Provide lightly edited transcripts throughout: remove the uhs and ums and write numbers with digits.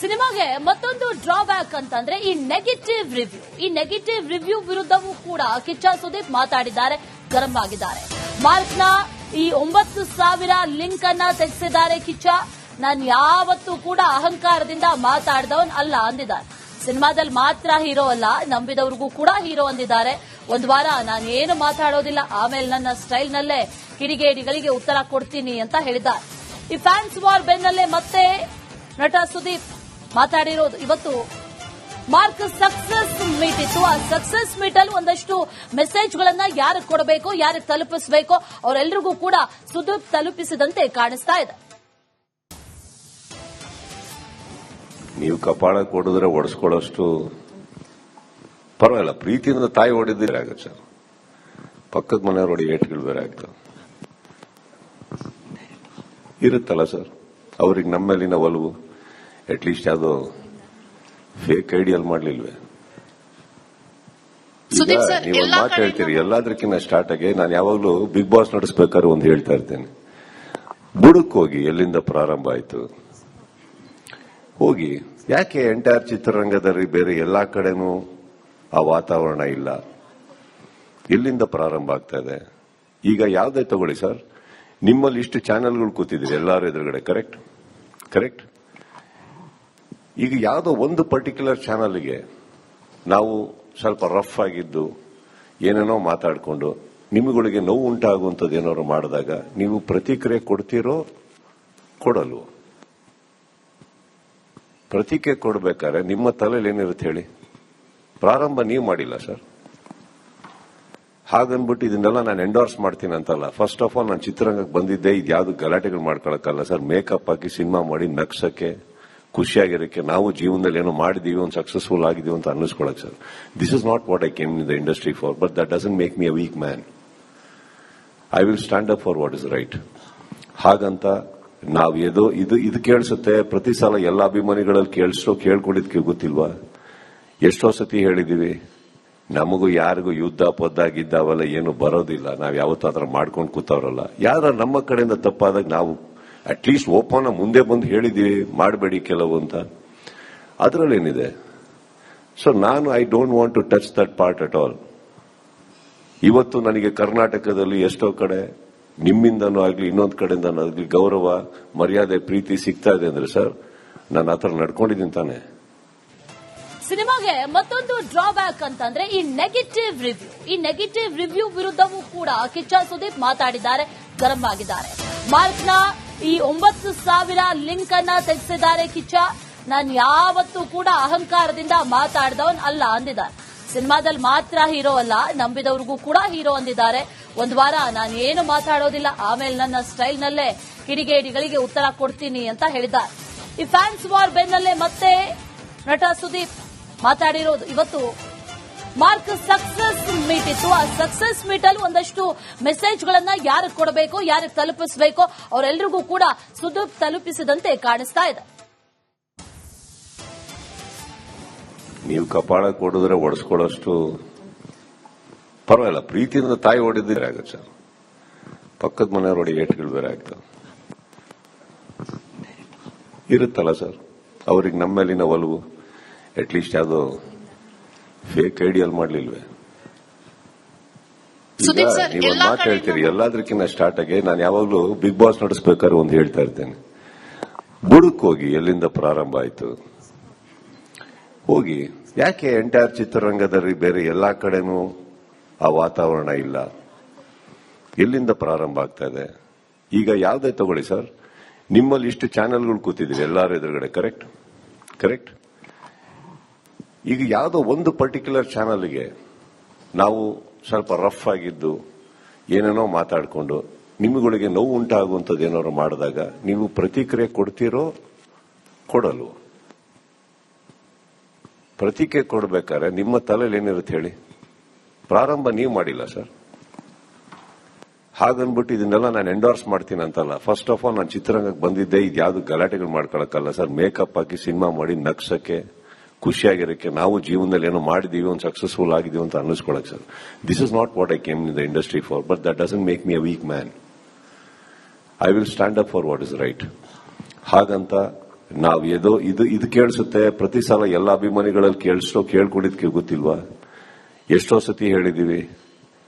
ಸಿನಿಮಾಗೆ ಮತ್ತೊಂದು ಡ್ರಾಬ್ಯಾಕ್ ಅಂತಂದ್ರೆ ಈ ನೆಗೆಟಿವ್ ರಿವ್ಯೂ ವಿರುದ್ಧವೂ ಕೂಡ ಕಿಚ್ಚ ಸುದೀಪ್ ಮಾತಾಡಿದ್ದಾರೆ, ಗರಂ ಆಗಿದ್ದಾರೆ. ಮಾರ್ಕ್ನ ಈ 9,000 ಲಿಂಕ್ ಅನ್ನ ತೆಗೆಸಿದ್ದಾರೆ ಕಿಚ್ಚ. ನಾನು ಯಾವತ್ತೂ ಕೂಡ ಅಹಂಕಾರದಿಂದ ಮಾತಾಡಿದವನ್ ಅಲ್ಲ ಅಂದಿದ್ದಾರೆ. ಸಿನಿಮಾದಲ್ಲಿ ಮಾತ್ರ ಹೀರೋ ಅಲ್ಲ, ನಂಬಿದವ್ರಿಗೂ ಕೂಡ ಹೀರೋ ಅಂದಿದ್ದಾರೆ. ಒಂದು ವಾರ ನಾನು ಏನು ಮಾತಾಡೋದಿಲ್ಲ, ಆಮೇಲೆ ನನ್ನ ಸ್ಟೈಲ್ ನಲ್ಲೇ ಕಿಡಿಗೇಡಿಗಳಿಗೆ ಉತ್ತರ ಕೊಡ್ತೀನಿ ಅಂತ ಹೇಳಿದ್ದಾರೆ. ಈ ಫ್ಯಾನ್ಸ್ ವಾರ್ ಬೆನ್ನಲ್ಲೇ ಮತ್ತೆ ನಟ ಸುದೀಪ್ ಮಾತಾಡಿರೋದು. ಇವತ್ತು ಮಾರ್ಕ್ ಸಕ್ಸಸ್ ಮೀಟ್ ಇತ್ತು. ಆ ಸಕ್ಸಸ್ ಮೀಟ್ ಅಲ್ಲಿ ಒಂದಷ್ಟು ಮೆಸೇಜ್ಗಳನ್ನ ಯಾರಿಗೆ ಕೊಡಬೇಕು, ಯಾರಿಗೆ ತಲುಪಿಸಬೇಕು, ಅವರೆಲ್ಲರಿಗೂ ಕೂಡ ಸುದೀಪ್ ತಲುಪಿಸಿದಂತೆ ಕಾಣಿಸ್ತಾ ಇದೆ. ನೀವು ಕಪಾಳ ಕೊಡಿದ್ರೆ ಒಡಿಸ್ಕೊಳ್ಳೋಷ್ಟು ಪರವಾಗಿಲ್ಲ. ಪ್ರೀತಿಯಿಂದ ತಾಯಿ ಹೊಡಿದ್ರೆ ಆಗುತ್ತೆ ಸರ್, ಪಕ್ಕದ ಮನೆಯವ್ರು ಹೊಡಿ ಏಟ್ಗಳು ಬೇರೆ ಆಗ್ತವೆ ಇರುತ್ತಲ್ಲ ಸರ್. ಅವ್ರಿಗೆ ನಮ್ಮ ಮೇಲಿನ ಒಲವು ಅಟ್ಲೀಸ್ಟ್ ಯಾವುದೋ ಫೇಕ್ ಐಡಿಯಲ್ ಮಾಡ್ಲಿಲ್ವೇ? ನೀವು ಒಂದು ಮಾತು ಹೇಳ್ತೀರಿ, ಎಲ್ಲದಕ್ಕಿಂತ ಸ್ಟಾರ್ಟ್ ಆಗಿ ನಾನು ಯಾವಾಗಲೂ ಬಿಗ್ ಬಾಸ್ ನಡೆಸಬೇಕಾದ್ರೆ ಒಂದು ಹೇಳ್ತಾ ಇರ್ತೇನೆ, ಬುಡಕ್ ಹೋಗಿ ಎಲ್ಲಿಂದ ಪ್ರಾರಂಭ ಆಯ್ತು ಹೋಗಿ. ಯಾಕೆ ಎಂಟೈರ್ ಚಿತ್ರರಂಗದಲ್ಲಿ ಬೇರೆ ಎಲ್ಲಾ ಕಡೆನೂ ಆ ವಾತಾವರಣ ಇಲ್ಲ? ಎಲ್ಲಿಂದ ಪ್ರಾರಂಭ ಆಗ್ತಾ ಇದೆ? ಈಗ ಯಾವುದೇ ತಗೊಳ್ಳಿ ಸರ್, ನಿಮ್ಮಲ್ಲಿ ಇಷ್ಟು ಚಾನೆಲ್ಗಳು ಕೂತಿದ್ದೀರಿ ಎಲ್ಲಾರು ಎದುರುಗಡೆ, ಕರೆಕ್ಟ್. ಈಗ ಯಾವುದೋ ಒಂದು ಪರ್ಟಿಕ್ಯುಲರ್ ಚಾನಲ್ಗೆ ನಾವು ಸ್ವಲ್ಪ ರಫ್ ಆಗಿದ್ದು ಏನೇನೋ ಮಾತಾಡಿಕೊಂಡು ನಿಮ್ಮಗಳಿಗೆ ನೋವು ಉಂಟಾಗುವಂಥದ್ದು ಏನಾದ್ರು ಮಾಡಿದಾಗ ನೀವು ಪ್ರತಿಕ್ರಿಯೆ ಕೊಡ್ತೀರೋ ಕೊಡಲ್ವೋ? ಪ್ರತಿಕ್ರಿಯೆ ಕೊಡ್ಬೇಕಾದ್ರೆ ನಿಮ್ಮ ತಲೆಯಲ್ಲಿ ಏನಿರುತ್ತೆ ಹೇಳಿ? ಪ್ರಾರಂಭ ನೀವು ಮಾಡಿಲ್ಲ ಸರ್. ಹಾಗನ್ಬಿಟ್ಟು ಇದನ್ನೆಲ್ಲ ನಾನು ಎಂಡೋರ್ಸ್ ಮಾಡ್ತೀನಿ ಅಂತಲ್ಲ. ಫಸ್ಟ್ ಆಫ್ ಆಲ್ ನಾನು ಚಿತ್ರರಂಗಕ್ಕೆ ಬಂದಿದ್ದೆ ಇದು ಯಾವ್ದು ಗಲಾಟೆಗಳು ಮಾಡ್ಕೊಳಕ್ಕಲ್ಲ ಸರ್. ಮೇಕಪ್ ಹಾಕಿ ಸಿನಿಮಾ ಮಾಡಿ ನಗ್ಸಕ್ಕೆ, ಖುಷಿಯಾಗಿರಕ್ಕೆ, ನಾವು ಜೀವನದಲ್ಲಿ ಏನೋ ಮಾಡಿದೀವಿ, ಒಂದು ಸಕ್ಸಸ್ಫುಲ್ ಆಗಿದೀವಿ ಅಂತ ಅನ್ನಿಸ್ಕೊಳಕ್ sir. This is not what I came in the industry for, but that doesn't make me a weak man. I will stand up for what is right. ಹಾಗಂತ ನಾವು ಇದು ಕೇಳಿಸುತ್ತೆ ಪ್ರತಿ ಸಲ ಎಲ್ಲ ಅಭಿಮಾನಿಗಳಲ್ಲಿ ಕೇಳ್ಕೊಂಡಿದ್ಕೆ ಗೊತ್ತಿಲ್ವಾ? ಎಷ್ಟೋ ಸತಿ ಹೇಳಿದೀವಿ, ನಮಗೂ ಯಾರಿಗೂ ಯುದ್ಧ ಪೊದ್ದಾಗಿದ್ದಾವಲ್ಲ ಏನು ಬರೋದಿಲ್ಲ, ನಾವ್ ಯಾವತ್ತೂ ಆತರ ಮಾಡ್ಕೊಂಡು ಕೂತವ್ರಲ್ಲ. ಯಾರ ನಮ್ಮ ಕಡೆಯಿಂದ ತಪ್ಪಾದಾಗ ನಾವು ಅಟ್ಲೀಸ್ಟ್ ಓಪನ್ ಮುಂದೆ ಬಂದು ಹೇಳಿದೀವಿ ಮಾಡಬೇಡಿ ಕೆಲವು ಅಂತ. ಅದರಲ್ಲೇನಿದೆ? ಸೊ ನಾನು I don't want to touch that part at all. ಇವತ್ತು ನನಗೆ ಕರ್ನಾಟಕದಲ್ಲಿ ಎಷ್ಟೋ ಕಡೆ ನಿಮ್ಮಿಂದನೂ ಆಗ್ಲಿ ಇನ್ನೊಂದು ಕಡೆಯಿಂದನೂ ಆಗ್ಲಿ ಗೌರವ, ಮರ್ಯಾದೆ, ಪ್ರೀತಿ ಸಿಗ್ತಾ ಇದೆ ಅಂದ್ರೆ ಸರ್ ನಾನು ಆತರ ನಡ್ಕೊಂಡಿದ್ದೀನಿ ತಾನೆ. ಸಿನಿಮಾಗೆ ಮತ್ತೊಂದು ಡ್ರಾಬ್ಯಾಕ್ ಅಂತಂದ್ರೆ ಈ ನೆಗೆಟಿವ್ ರಿವ್ಯೂ ವಿರುದ್ಧವೂ ಕೂಡ ಕಿಚ್ಚ ಸುದೀಪ್ ಮಾತಾಡಿದ್ದಾರೆ, ಗರಂ ಆಗಿದ್ದಾರೆ. ಮಾರ್ಕ್ನ ಈ 9,000 ಲಿಂಕ್ ಅನ್ನ ತೆಗೆಸಿದ್ದಾರೆ ಕಿಚ್ಚ. ನಾನು ಯಾವತ್ತೂ ಕೂಡ ಅಹಂಕಾರದಿಂದ ಮಾತಾಡಿದವನ್ ಅಲ್ಲ ಅಂದಿದ್ದಾರೆ. ಸಿನಿಮಾದಲ್ಲಿ ಮಾತ್ರ ಹೀರೋ ಅಲ್ಲ, ನಂಬಿದವ್ರಿಗೂ ಕೂಡ ಹೀರೋ ಅಂದಿದ್ದಾರೆ. ಒಂದು ವಾರ ನಾನು ಏನು ಮಾತಾಡೋದಿಲ್ಲ, ಆಮೇಲೆ ನನ್ನ ಸ್ಟೈಲ್ ನಲ್ಲೇ ಕಿಡಿಗೇಡಿಗಳಿಗೆ ಉತ್ತರ ಕೊಡ್ತೀನಿ ಅಂತ ಹೇಳಿದ್ದಾರೆ. ಈ ಫ್ಯಾನ್ಸ್ ವಾರ್ ಬೆನ್ನಲ್ಲೇ ಮತ್ತೆ ನಟ ಸುದೀಪ್ ಮಾತಾಡಿರೋದು. ಇವತ್ತು ಮಾರ್ಕ್ ಸಕ್ಸಸ್ ಮೀಟ್ ಇತ್ತು. ಆ ಸಕ್ಸಸ್ ಮೀಟ್ ಅಲ್ಲಿ ಒಂದಷ್ಟು ಮೆಸೇಜ್ಗಳನ್ನ ಯಾರಿಗೆ ಕೊಡಬೇಕು, ಯಾರಿಗೆ ತಲುಪಿಸಬೇಕು, ಅವರೆಲ್ಲರಿಗೂ ಕೂಡ ಸುದೀಪ್ ತಲುಪಿಸಿದಂತೆ ಕಾಣಿಸ್ತಾ ಇದೆ. ನೀವು ಕಪಾಳ ಕೊಡಿದ್ರೆ ಒಡಿಸ್ಕೊಳ್ಳೋಷ್ಟು ಪರವಾಗಿಲ್ಲ. ಪ್ರೀತಿಯಿಂದ ತಾಯಿ ಹೊಡಿದ್ರೆ ಆಗುತ್ತೆ ಸರ್, ಪಕ್ಕದ ಮನೆಯವ್ರು ಹೊಡಿ ಏಟ್ಗಳು ಬೇರೆ ಆಗ್ತವೆ ಇರುತ್ತಲ್ಲ ಸರ್. ಅವ್ರಿಗೆ ನಮ್ಮ ಮೇಲಿನ ಒಲವು ಅಟ್ಲೀಸ್ಟ್ ಯಾವುದೋ ಫೇಕ್ ಐಡಿಯಲ್ ಮಾಡ್ಲಿಲ್ವೇ? ನೀವು ಒಂದು ಮಾತು ಹೇಳ್ತೀರಿ, ಎಲ್ಲದಕ್ಕಿಂತ ಸ್ಟಾರ್ಟ್ ಆಗಿ ನಾನು ಯಾವಾಗಲೂ ಬಿಗ್ ಬಾಸ್ ನಡೆಸಬೇಕಾದ್ರೆ ಒಂದು ಹೇಳ್ತಾ ಇರ್ತೇನೆ, ಬುಡಕ್ ಹೋಗಿ ಎಲ್ಲಿಂದ ಪ್ರಾರಂಭ ಆಯ್ತು ಹೋಗಿ. ಯಾಕೆ ಎಂಟೈರ್ ಚಿತ್ರರಂಗದಲ್ಲಿ ಬೇರೆ ಎಲ್ಲಾ ಕಡೆನೂ ಆ ವಾತಾವರಣ ಇಲ್ಲ? ಎಲ್ಲಿಂದ ಪ್ರಾರಂಭ ಆಗ್ತಾ ಇದೆ? ಈಗ ಯಾವುದೇ ತಗೊಳ್ಳಿ ಸರ್, ನಿಮ್ಮಲ್ಲಿ ಇಷ್ಟು ಚಾನೆಲ್ಗಳು ಕೂತಿದ್ದೀರಿ ಎಲ್ಲಾರು ಎದುರುಗಡೆ, ಕರೆಕ್ಟ್. ಈಗ ಯಾವುದೋ ಒಂದು ಪರ್ಟಿಕ್ಯುಲರ್ ಚಾನಲ್ಗೆ ನಾವು ಸ್ವಲ್ಪ ರಫ್ ಆಗಿದ್ದು ಏನೇನೋ ಮಾತಾಡಿಕೊಂಡು ನಿಮ್ಮಗಳಿಗೆ ನೋವು ಉಂಟಾಗುವಂಥದ್ದು ಏನಾದ್ರು ಮಾಡಿದಾಗ ನೀವು ಪ್ರತಿಕ್ರಿಯೆ ಕೊಡ್ತೀರೋ ಕೊಡಲ್ವೋ? ಪ್ರತಿಕ್ರಿಯೆ ಕೊಡ್ಬೇಕಾದ್ರೆ ನಿಮ್ಮ ತಲೆಯಲ್ಲಿ ಏನಿರುತ್ತೆ ಹೇಳಿ? ಪ್ರಾರಂಭ ನೀವು ಮಾಡಿಲ್ಲ ಸರ್. ಹಾಗನ್ಬಿಟ್ಟು ಇದನ್ನೆಲ್ಲ ನಾನು ಎಂಡೋರ್ಸ್ ಮಾಡ್ತೀನಿ ಅಂತಲ್ಲ. ಫಸ್ಟ್ ಆಫ್ ಆಲ್ ನಾನು ಚಿತ್ರರಂಗಕ್ಕೆ ಬಂದಿದ್ದೆ ಇದು ಯಾವ್ದು ಗಲಾಟೆಗಳು ಮಾಡ್ಕೊಳಕ್ಕಲ್ಲ ಸರ್. ಮೇಕಪ್ ಹಾಕಿ ಸಿನಿಮಾ ಮಾಡಿ ನಗ್ಸಕ್ಕೆ, ಖುಷಿಯಾಗಿರಕ್ಕೆ, ನಾವು ಜೀವನದಲ್ಲಿ ಏನೋ ಮಾಡಿದೀವಿ, ಒಂದು ಸಕ್ಸಸ್ಫುಲ್ ಆಗಿದೀವಿ ಅಂತ ಅನ್ನಿಸ್ಕೊಳಕ್ sir. This is not what I came in the industry for, but that doesn't make me a weak man. I will stand up for what is right. ಹಾಗಂತ ನಾವು ಇದು ಕೇಳಿಸುತ್ತೆ ಪ್ರತಿ ಸಲ ಎಲ್ಲ ಅಭಿಮಾನಿಗಳಲ್ಲಿ ಕೇಳ್ಕೊಂಡಿದ್ಕೆ ಗೊತ್ತಿಲ್ವಾ? ಎಷ್ಟೋ ಸತಿ ಹೇಳಿದೀವಿ,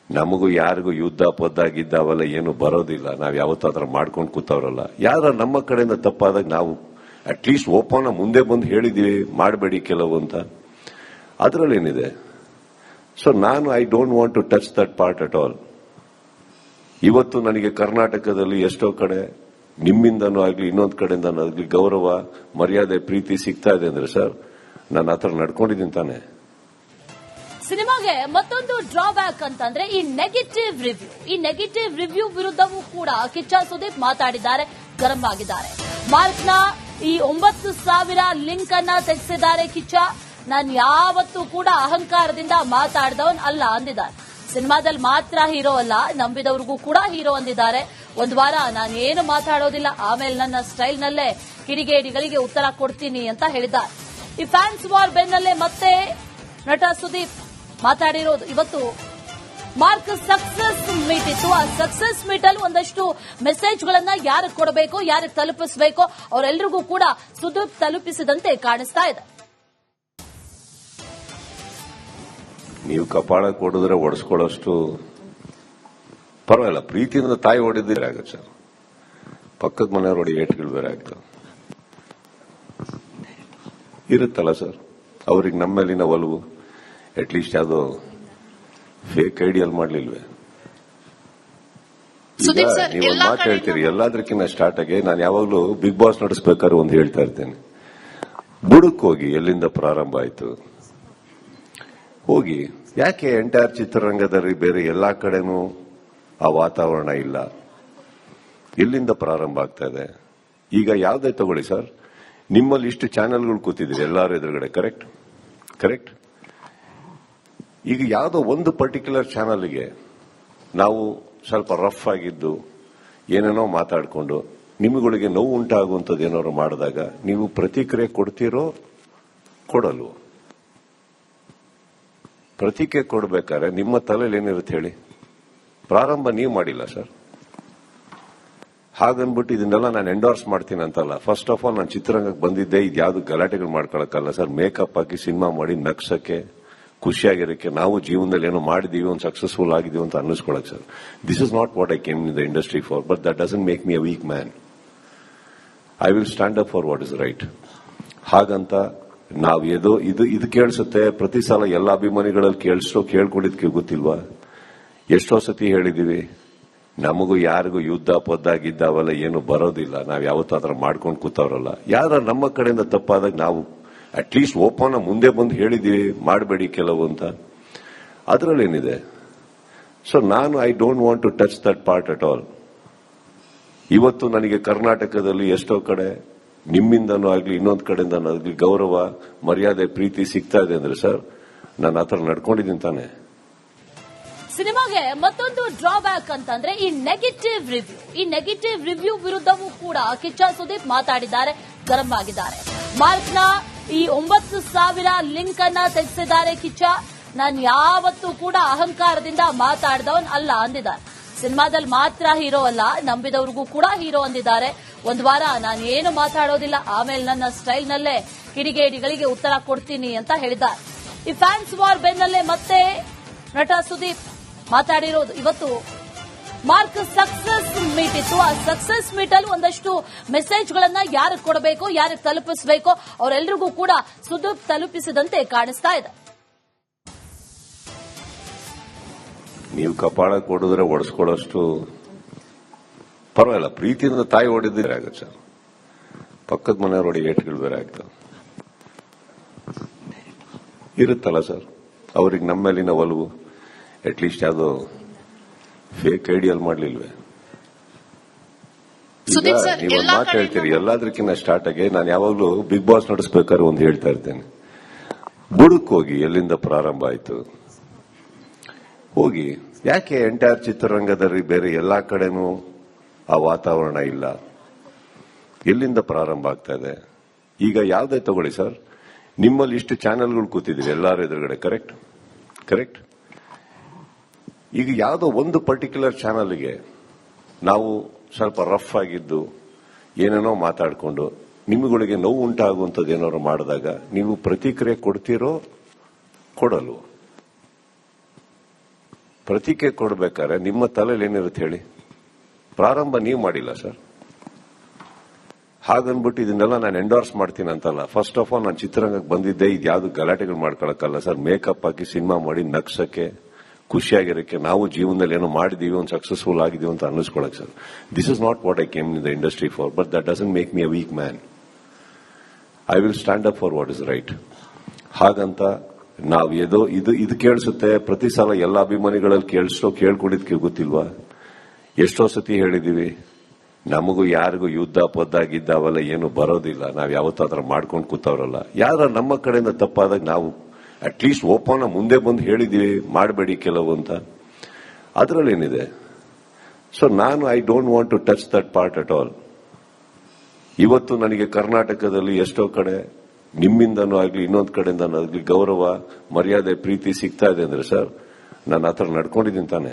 ನಮಗೂ ಯಾರಿಗೂ ಯುದ್ಧ ಪದ್ದಾಗಿದ್ದ ಅವೆಲ್ಲ ಏನು ಬರೋದಿಲ್ಲ. ನಾವ್ ಯಾವತ್ತೂ ಅದರ ಮಾಡ್ಕೊಂಡು ಕೂತವ್ರಲ್ಲ. ಯಾರ ನಮ್ಮ ಕಡೆಯಿಂದ ತಪ್ಪಾದಾಗ ನಾವು ಅಟ್ಲೀಸ್ಟ್ ಓಪನ್ ಮುಂದೆ ಬಂದು ಹೇಳಿದೀವಿ ಮಾಡಬೇಡಿ ಕೆಲವು ಅಂತ. ಅದರಲ್ಲೇನಿದೆ? ಸೊ ನಾನು I don't want to touch that part at all. ಇವತ್ತು ನನಗೆ ಕರ್ನಾಟಕದಲ್ಲಿ ಎಷ್ಟೋ ಕಡೆ ನಿಮ್ಮಿಂದನೂ ಆಗ್ಲಿ ಇನ್ನೊಂದ್ ಕಡೆಯಿಂದನೂ ಆಗ್ಲಿ ಗೌರವ, ಮರ್ಯಾದೆ, ಪ್ರೀತಿ ಸಿಗ್ತಾ ಇದೆ ಅಂದ್ರೆ ಸರ್ ನಾನು ಆತರ ನಡ್ಕೊಂಡಿದ್ದೀನಿ ತಾನೆ. ಸಿನಿಮಾಗೆ ಮತ್ತೊಂದು ಡ್ರಾಬ್ಯಾಕ್ ಅಂತಂದ್ರೆ ಈ ನೆಗೆಟಿವ್ ರಿವ್ಯೂ ವಿರುದ್ಧವೂ ಕೂಡ ಕಿಚ್ಚ ಸುದೀಪ್ ಮಾತಾಡಿದ್ದಾರೆ, ಗರಂ ಆಗಿದ್ದಾರೆ. ಮಾರ್ಕ್ನ ಈ 9,000 ಲಿಂಕ್ ಅನ್ನ ತೆಗೆಸಿದ್ದಾರೆ ಕಿಚ್ಚ. ನಾನು ಯಾವತ್ತೂ ಕೂಡ ಅಹಂಕಾರದಿಂದ ಮಾತಾಡಿದವನ್ ಅಲ್ಲ ಅಂದಿದ್ದಾರೆ. ಸಿನಿಮಾದಲ್ಲಿ ಮಾತ್ರ ಹೀರೋ ಅಲ್ಲ, ನಂಬಿದವ್ರಿಗೂ ಕೂಡ ಹೀರೋ ಅಂದಿದ್ದಾರೆ. ಒಂದು ವಾರ ನಾನೇನು ಮಾತಾಡೋದಿಲ್ಲ, ಆಮೇಲೆ ನನ್ನ ಸ್ಟೈಲ್ ನಲ್ಲೇ ಕಿಡಿಗೇಡಿಗಳಿಗೆ ಉತ್ತರ ಕೊಡ್ತೀನಿ ಅಂತ ಹೇಳಿದ್ದಾರೆ. ಈ ಫ್ಯಾನ್ಸ್ ವಾರ್ ಬೆನ್ನಲ್ಲೇ ಮತ್ತೆ ನಟ ಸುದೀಪ್ ಮಾತಾಡಿರೋದು. ಇವತ್ತು ಮಾರ್ಕ್ ಸಕ್ಸಸ್ ಮೀಟ್ ಇತ್ತು. ಆ ಸಕ್ಸಸ್ ಮೀಟ್ ಅಲ್ಲಿ ಒಂದಷ್ಟು ಮೆಸೇಜ್ಗಳನ್ನ ಯಾರಿಗೆ ಕೊಡಬೇಕು, ಯಾರಿಗೆ ತಲುಪಿಸಬೇಕು, ಅವರೆಲ್ಲರಿಗೂ ಕೂಡ ಸುದೀಪ್ ತಲುಪಿಸಿದಂತೆ ಕಾಣಿಸ್ತಾ ಇದೆ. ನೀವು ಕಪಾಳ ಕೊಡಿದ್ರೆ ಒಡಿಸ್ಕೊಳ್ಳೋಷ್ಟು ಪರವಾಗಿಲ್ಲ. ಪ್ರೀತಿಯಿಂದ ತಾಯಿ ಹೊಡಿದ್ರೆ ಆಗುತ್ತೆ ಸರ್, ಪಕ್ಕದ ಮನೆಯವ್ರು ಹೊಡಿ ಏಟ್ಗಳು ಬೇರೆ ಆಗ್ತವೆ ಇರುತ್ತಲ್ಲ ಸರ್. ಅವ್ರಿಗೆ ನಮ್ಮ ಮೇಲಿನ ಒಲವು ಅಟ್ಲೀಸ್ಟ್ ಯಾವುದೋ ಫೇಕ್ ಐಡಿಯಲ್ ಮಾಡ್ಲಿಲ್ವೇ? ನೀವು ಒಂದು ಮಾತು ಹೇಳ್ತೀರಿ, ಎಲ್ಲದಕ್ಕಿಂತ ಸ್ಟಾರ್ಟ್ ಆಗಿ ನಾನು ಯಾವಾಗ್ಲೂ ಬಿಗ್ ಬಾಸ್ ನಡೆಸಬೇಕಾದ್ರೆ ಒಂದು ಹೇಳ್ತಾ ಇರ್ತೇನೆ, ಬುಡಕ್ ಹೋಗಿ ಎಲ್ಲಿಂದ ಪ್ರಾರಂಭ ಆಯ್ತು ಹೋಗಿ. ಯಾಕೆ ಎಂಟೈರ್ ಚಿತ್ರರಂಗದಲ್ಲಿ ಬೇರೆ ಎಲ್ಲಾ ಕಡೆನೂ ಆ ವಾತಾವರಣ ಇಲ್ಲ? ಎಲ್ಲಿಂದ ಪ್ರಾರಂಭ ಆಗ್ತಾ ಇದೆ? ಈಗ ಯಾವುದೇ ತಗೊಳ್ಳಿ ಸರ್, ನಿಮ್ಮಲ್ಲಿ ಇಷ್ಟು ಚಾನೆಲ್ಗಳು ಕೂತಿದ್ದೀರಿ ಎಲ್ಲಾರು ಎದುರುಗಡೆ, ಕರೆಕ್ಟ್. ಈಗ ಯಾವುದೋ ಒಂದು ಪರ್ಟಿಕ್ಯುಲರ್ ಚಾನಲ್ಗೆ ನಾವು ಸ್ವಲ್ಪ ರಫ್ ಆಗಿದ್ದು ಏನೇನೋ ಮಾತಾಡಿಕೊಂಡು ನಿಮ್ಮಗಳಿಗೆ ನೋವು ಉಂಟಾಗುವಂಥದ್ದು ಏನಾದ್ರು ಮಾಡಿದಾಗ ನೀವು ಪ್ರತಿಕ್ರಿಯೆ ಕೊಡ್ತೀರೋ ಕೊಡಲ್ವೋ? ಪ್ರತಿಕ್ರಿಯೆ ಕೊಡ್ಬೇಕಾದ್ರೆ ನಿಮ್ಮ ತಲೆಯಲ್ಲಿ ಏನಿರುತ್ತೆ ಹೇಳಿ? ಪ್ರಾರಂಭ ನೀವು ಮಾಡಿಲ್ಲ ಸರ್. ಹಾಗನ್ಬಿಟ್ಟು ಇದನ್ನೆಲ್ಲ ನಾನು ಎಂಡೋರ್ಸ್ ಮಾಡ್ತೀನಿ ಅಂತಲ್ಲ. ಫಸ್ಟ್ ಆಫ್ ಆಲ್ ನಾನು ಚಿತ್ರರಂಗಕ್ಕೆ ಬಂದಿದ್ದೆ ಇದು ಯಾವ್ದು ಗಲಾಟೆಗಳು ಮಾಡ್ಕೊಳಕ್ಕಲ್ಲ ಸರ್. ಮೇಕಪ್ ಹಾಕಿ ಸಿನಿಮಾ ಮಾಡಿ ನಗ್ಸಕ್ಕೆ, ಖುಷಿಯಾಗಿರಕ್ಕೆ, ನಾವು ಜೀವನದಲ್ಲಿ ಏನೋ ಮಾಡಿದೀವಿ, ಒಂದು ಸಕ್ಸಸ್ಫುಲ್ ಆಗಿದೀವಿ ಅಂತ ಅನ್ನಿಸ್ಕೊಳಕ್ sir. This is not what I came in the industry for, but that doesn't make me a weak man. I will stand up for what is right. ಹಾಗಂತ ನಾವು ಇದು ಕೇಳಿಸುತ್ತೆ ಪ್ರತಿ ಸಲ ಎಲ್ಲ ಅಭಿಮಾನಿಗಳಲ್ಲಿ ಕೇಳ್ಕೊಂಡಿದ್ಕೆ ಗೊತ್ತಿಲ್ವಾ? ಎಷ್ಟೋ ಸತಿ ಹೇಳಿದೀವಿ, ನಮಗೂ ಯಾರಿಗೂ ಯುದ್ಧ ಪದ್ದಾಗಿದ್ದ ಅವೆಲ್ಲ ಏನು ಬರೋದಿಲ್ಲ. ನಾವ್ ಯಾವತ್ತೂ ಅದರ ಮಾಡ್ಕೊಂಡು ಕೂತವ್ರಲ್ಲ. ಯಾರ ನಮ್ಮ ಕಡೆಯಿಂದ ತಪ್ಪಾದಾಗ ನಾವು ಅಟ್ಲೀಸ್ಟ್ ಓಪನ್ ಮುಂದೆ ಬಂದು ಹೇಳಿದೀವಿ ಮಾಡಬೇಡಿ ಕೆಲವು ಅಂತ. ಅದರಲ್ಲೇನಿದೆ? ಸೊ ನಾನು I don't want to touch that part at all. ಇವತ್ತು ನನಗೆ ಕರ್ನಾಟಕದಲ್ಲಿ ಎಷ್ಟೋ ಕಡೆ ನಿಮ್ಮಿಂದನೂ ಆಗ್ಲಿ ಇನ್ನೊಂದ್ ಕಡೆಯಿಂದನೂ ಆಗ್ಲಿ ಗೌರವ, ಮರ್ಯಾದೆ, ಪ್ರೀತಿ ಸಿಗ್ತಾ ಇದೆ ಅಂದ್ರೆ ಸರ್ ನಾನು ಆತರ ನಡ್ಕೊಂಡಿದ್ದೀನಿ ತಾನೆ. ಸಿನಿಮಾಗೆ ಮತ್ತೊಂದು ಡ್ರಾಬ್ಯಾಕ್ ಅಂತಂದ್ರೆ ಈ ನೆಗೆಟಿವ್ ರಿವ್ಯೂ ವಿರುದ್ಧವೂ ಕೂಡ ಕಿಚ್ಚ ಸುದೀಪ್ ಮಾತಾಡಿದ್ದಾರೆ, ಗರಂ ಆಗಿದ್ದಾರೆ. ಮಾರ್ಕ್ನ ಈ 9,000 ಲಿಂಕ್ ಅನ್ನ ತೆಗೆಸಿದ್ದಾರೆ ಕಿಚ್ಚ. ನಾನು ಯಾವತ್ತೂ ಕೂಡ ಅಹಂಕಾರದಿಂದ ಮಾತಾಡಿದವನ್ ಅಲ್ಲ ಅಂದಿದ್ದಾರೆ. ಸಿನಿಮಾದಲ್ಲಿ ಮಾತ್ರ ಹೀರೋ ಅಲ್ಲ, ನಂಬಿದವ್ರಿಗೂ ಕೂಡ ಹೀರೋ ಅಂದಿದ್ದಾರೆ. ಒಂದು ವಾರ ನಾನೇನು ಮಾತಾಡೋದಿಲ್ಲ, ಆಮೇಲೆ ನನ್ನ ಸ್ಟೈಲ್ ನಲ್ಲೇ ಕಿಡಿಗೇಡಿಗಳಿಗೆ ಉತ್ತರ ಕೊಡ್ತೀನಿ ಅಂತ ಹೇಳಿದ್ದಾರೆ. ಈ ಫ್ಯಾನ್ಸ್ ವಾರ್ ಬೆನ್ನಲ್ಲೇ ಮತ್ತೆ ನಟ ಸುದೀಪ್ ಮಾತಾಡಿರೋದು. ಇವತ್ತು ಮಾರ್ಕ್ ಸಕ್ಸಸ್ ಮೀಟ್ ಇತ್ತು. ಆ ಸಕ್ಸಸ್ ಮೀಟ್ ಅಲ್ಲಿ ಒಂದಷ್ಟು ಮೆಸೇಜ್ಗಳನ್ನ ಯಾರಿಗೆ ಕೊಡಬೇಕು, ಯಾರಿಗೆ ತಲುಪಿಸಬೇಕು, ಅವರೆಲ್ಲರಿಗೂ ಕೂಡ ಸುದೀಪ್ ತಲುಪಿಸಿದಂತೆ ಕಾಣಿಸ್ತಾ ಇದೆ. ನೀವು ಕಪಾಳ ಕೊಡಿದ್ರೆ ಒಡಿಸ್ಕೊಳ್ಳೋಷ್ಟು ಪರವಾಗಿಲ್ಲ. ಪ್ರೀತಿಯಿಂದ ತಾಯಿ ಹೊಡಿದ್ರೆ ಆಗುತ್ತೆ ಸರ್, ಪಕ್ಕದ ಮನೆಯವ್ರು ಹೊಡಿ ಏಟ್ಗಳು ಬೇರೆ ಆಗ್ತವೆ ಇರುತ್ತಲ್ಲ ಸರ್. ಅವ್ರಿಗೆ ನಮ್ಮ ಮೇಲಿನ ಒಲವು ಅಟ್ಲೀಸ್ಟ್ ಯಾವುದೋ ಫೇಕ್ ಐಡಿಯಲ್ ಮಾಡ್ಲಿಲ್ವೇ? ನೀವು ಒಂದು ಮಾತು ಹೇಳ್ತೀರಿ, ಎಲ್ಲದಕ್ಕಿಂತ ಸ್ಟಾರ್ಟ್ ಆಗಿ ನಾನು ಯಾವಾಗ್ಲೂ ಬಿಗ್ ಬಾಸ್ ನಡೆಸಬೇಕಾದ್ರೆ ಒಂದು ಹೇಳ್ತಾ ಇರ್ತೇನೆ, ಬುಡಕ್ ಹೋಗಿ ಎಲ್ಲಿಂದ ಪ್ರಾರಂಭ ಆಯ್ತು ಹೋಗಿ. ಯಾಕೆ ಎಂಟೈರ್ ಚಿತ್ರರಂಗದಲ್ಲಿ ಬೇರೆ ಎಲ್ಲಾ ಕಡೆನೂ ಆ ವಾತಾವರಣ ಇಲ್ಲ? ಎಲ್ಲಿಂದ ಪ್ರಾರಂಭ ಆಗ್ತಾ ಇದೆ? ಈಗ ಯಾವುದೇ ತಗೊಳ್ಳಿ ಸರ್, ನಿಮ್ಮಲ್ಲಿ ಇಷ್ಟು ಚಾನೆಲ್ಗಳು ಕೂತಿದ್ದೀರಿ ಎಲ್ಲಾರು ಎದುರುಗಡೆ, ಕರೆಕ್ಟ್. ಈಗ ಯಾವುದೋ ಒಂದು ಪರ್ಟಿಕ್ಯುಲರ್ ಚಾನಲ್ಗೆ ನಾವು ಸ್ವಲ್ಪ ರಫ್ ಆಗಿದ್ದು ಏನೇನೋ ಮಾತಾಡಿಕೊಂಡು ನಿಮ್ಮಗಳಿಗೆ ನೋವು ಉಂಟಾಗುವಂಥದ್ದು ಏನಾದ್ರು ಮಾಡಿದಾಗ ನೀವು ಪ್ರತಿಕ್ರಿಯೆ ಕೊಡ್ತೀರೋ ಕೊಡಲ್ವೋ? ಪ್ರತಿಕ್ರಿಯೆ ಕೊಡ್ಬೇಕಾದ್ರೆ ನಿಮ್ಮ ತಲೆಯಲ್ಲಿ ಏನಿರುತ್ತೆ ಹೇಳಿ? ಪ್ರಾರಂಭ ನೀವು ಮಾಡಿಲ್ಲ ಸರ್. ಹಾಗನ್ಬಿಟ್ಟು ಇದನ್ನೆಲ್ಲ ನಾನು ಎಂಡೋರ್ಸ್ ಮಾಡ್ತೀನಿ ಅಂತಲ್ಲ. ಫಸ್ಟ್ ಆಫ್ ಆಲ್ ನಾನು ಚಿತ್ರರಂಗಕ್ಕೆ ಬಂದಿದ್ದೆ ಇದ್ಯಾವುದು ಗಲಾಟೆಗಳು ಮಾಡ್ಕೊಳಕ್ಕಲ್ಲ ಸರ್. ಮೇಕಪ್ ಹಾಕಿ ಸಿನಿಮಾ ಮಾಡಿ ನಗ್ಸಕ್ಕೆ, ಖುಷಿಯಾಗಿರಕ್ಕೆ, ನಾವು ಜೀವನದಲ್ಲಿ ಏನೋ ಮಾಡಿದೀವಿ, ಒಂದು ಸಕ್ಸಸ್ಫುಲ್ ಆಗಿದೀವಿ ಅಂತ ಅನ್ನಿಸ್ಕೊಳಕ್ sir. This is not what I came in the industry for, but that doesn't make me a weak man. I will stand up for what is right. ಹಾಗಂತ ನಾವು ಇದು ಕೇಳಿಸುತ್ತೆ ಪ್ರತಿ ಸಲ ಎಲ್ಲ ಅಭಿಮಾನಿಗಳಲ್ಲಿ ಕೇಳ್ಕೊಂಡಿದ್ಕೆ ಗೊತ್ತಿಲ್ವಾ? ಎಷ್ಟೋ ಸತಿ ಹೇಳಿದೀವಿ, ನಮಗೂ ಯಾರಿಗೂ ಯುದ್ಧ ಪದ್ದಾಗಿದ್ದ ಅವೆಲ್ಲ ಏನು ಬರೋದಿಲ್ಲ. ನಾವು ಯಾವತ್ತೂ ಅದರ ಮಾಡ್ಕೊಂಡು ಕೂತವ್ರಲ್ಲ. ಯಾರ ನಮ್ಮ ಕಡೆಯಿಂದ ತಪ್ಪಾದಾಗ ನಾವು ಅಟ್ಲೀಸ್ಟ್ ಓಪನ್ ಮುಂದೆ ಬಂದು ಹೇಳಿದೀವಿ ಮಾಡಬೇಡಿ ಕೆಲವು ಅಂತ. ಅದರಲ್ಲೇನಿದೆ? ಸೊ ನಾನು I don't want to touch that part at all. ಇವತ್ತು ನನಗೆ ಕರ್ನಾಟಕದಲ್ಲಿ ಎಷ್ಟೋ ಕಡೆ ನಿಮ್ಮಿಂದನೂ ಆಗ್ಲಿ ಇನ್ನೊಂದು ಕಡೆಯಿಂದನೂ ಆಗ್ಲಿ ಗೌರವ, ಮರ್ಯಾದೆ, ಪ್ರೀತಿ ಸಿಗ್ತಾ ಇದೆ ಅಂದ್ರೆ ಸರ್ ನಾನು ಆ ಥರ ನಡ್ಕೊಂಡಿದ್ದೀನಿ ತಾನೆ.